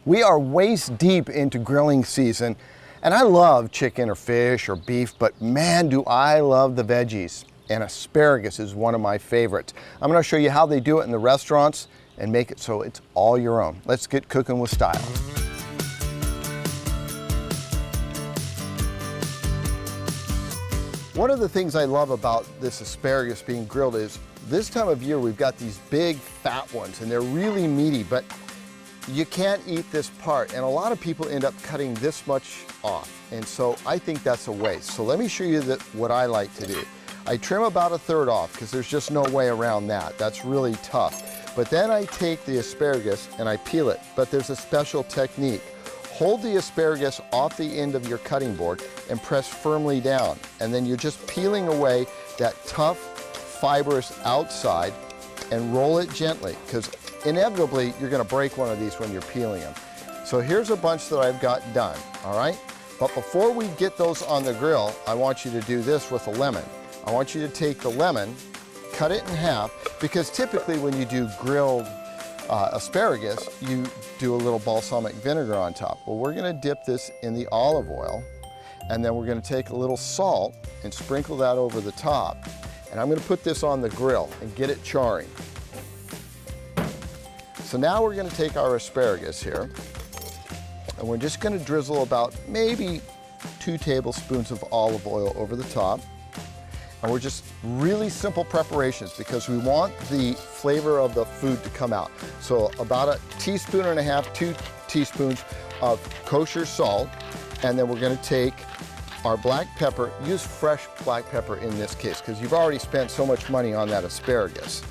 We are waist deep into grilling season, and I love chicken or fish or beef, but man, do I love the veggies. And asparagus is one of my favorites. I'm going to show you how they do it in the restaurants and make it so it's all your own. Let's get cooking with style. One of the things I love about this asparagus being grilled is this time of year we've got these big fat ones and they're really meaty, but you can't eat this part, and a lot of people end up cutting this much off, and so I think that's a waste. So let me show you what I like to do. I trim about 1/3 off because there's just no way around that. That's really tough. But then I take the asparagus and I peel it, but there's a special technique. Hold the asparagus off the end of your cutting board and press firmly down, and then you're just peeling away that tough, fibrous outside and roll it gently, because inevitably you're going to break one of these when you're peeling them. So here's a bunch that I've got done, all right? But before we get those on the grill, I want you to do this with a lemon. I want you to take the lemon, cut it in half, because typically when you do grilled asparagus, you do a little balsamic vinegar on top. Well, we're going to dip this in the olive oil, and then we're going to take a little salt and sprinkle that over the top. And I'm going to put this on the grill and get it charring. So now we're going to take our asparagus here, and we're just going to drizzle about maybe 2 tablespoons of olive oil over the top. And we're just really simple preparations because we want the flavor of the food to come out. So about 1.5 teaspoons, 2 teaspoons of kosher salt, and then we're going to take our black pepper. Use fresh black pepper in this case because you've already spent so much money on that asparagus.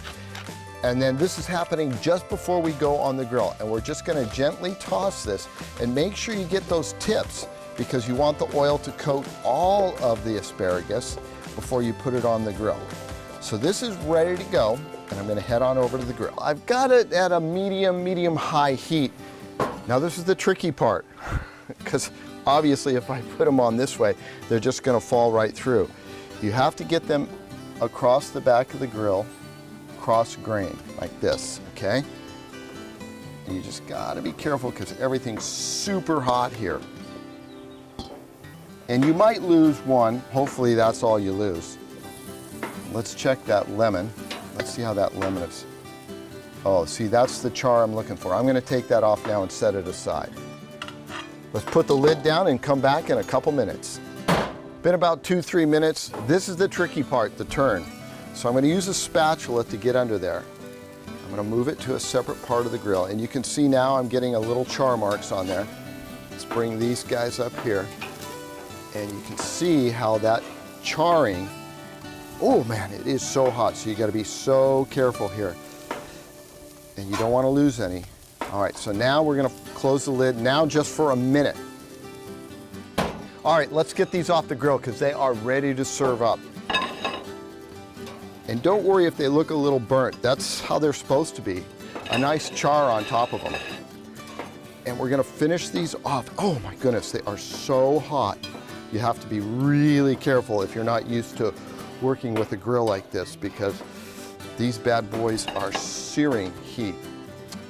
And then this is happening just before we go on the grill, and we're just going to gently toss this and make sure you get those tips because you want the oil to coat all of the asparagus before you put it on the grill. So this is ready to go, and I'm going to head on over to the grill. I've got it at a medium-high heat. Now this is the tricky part because obviously if I put them on this way, they're just going to fall right through. You have to get them across the back of the grill, cross grain like this, okay? And you just got to be careful because everything's super hot here. And you might lose one. Hopefully that's all you lose. Let's check that lemon. Let's see how that lemon is. Oh, see, that's the char I'm looking for. I'm going to take that off now and set it aside. Let's put the lid down and come back in a couple minutes. Been about 2-3 minutes. This is the tricky part, the turn. So I'm going to use a spatula to get under there. I'm going to move it to a separate part of the grill. And you can see now I'm getting a little char marks on there. Let's bring these guys up here. And you can see how that charring, oh man, it is so hot. So you got to be so careful here. And you don't want to lose any. All right, so now we're going to close the lid now just for a minute. All right, let's get these off the grill because they are ready to serve up. And don't worry if they look a little burnt. That's how they're supposed to be. A nice char on top of them. And we're going to finish these off. Oh my goodness, they are so hot. You have to be really careful if you're not used to working with a grill like this because these bad boys are searing heat.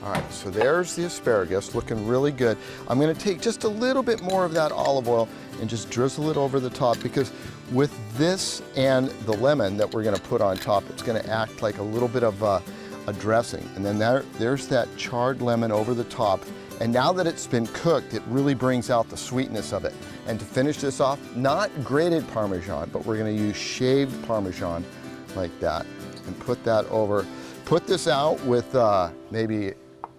All right, so there's the asparagus looking really good. I'm going to take just a little bit more of that olive oil and just drizzle it over the top because with this and the lemon that we're going to put on top, it's going to act like a little bit of a dressing. And then there's that charred lemon over the top. And now that it's been cooked, it really brings out the sweetness of it. And to finish this off, not grated Parmesan, but we're going to use shaved Parmesan like that and put that over. Put this out with maybe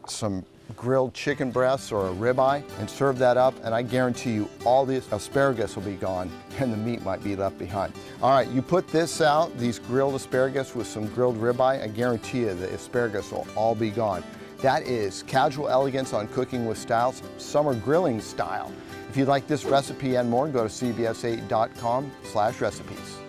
some grilled chicken breasts or a ribeye and serve that up, and I guarantee you all this asparagus will be gone and the meat might be left behind. All right, you put this out, these grilled asparagus with some grilled ribeye, I guarantee you the asparagus will all be gone. That is Casual Elegance on Cooking with Styles, summer grilling style. If you'd like this recipe and more, go to cbs8.com/recipes.